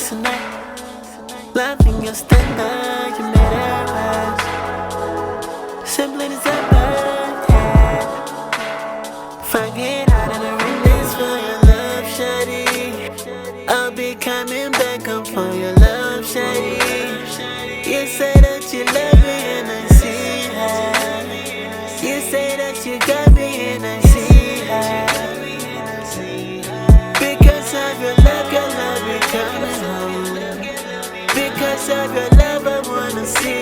tonight. Loving your standard, you made it right. Simply as ever, yeah. Forget how to ring this for your love, shawty. I'll be coming back up for your love, shawty. You say that you love me and I see how. You say that you got me and I see how. Because of your love, be coming home. Because of your love, I wanna see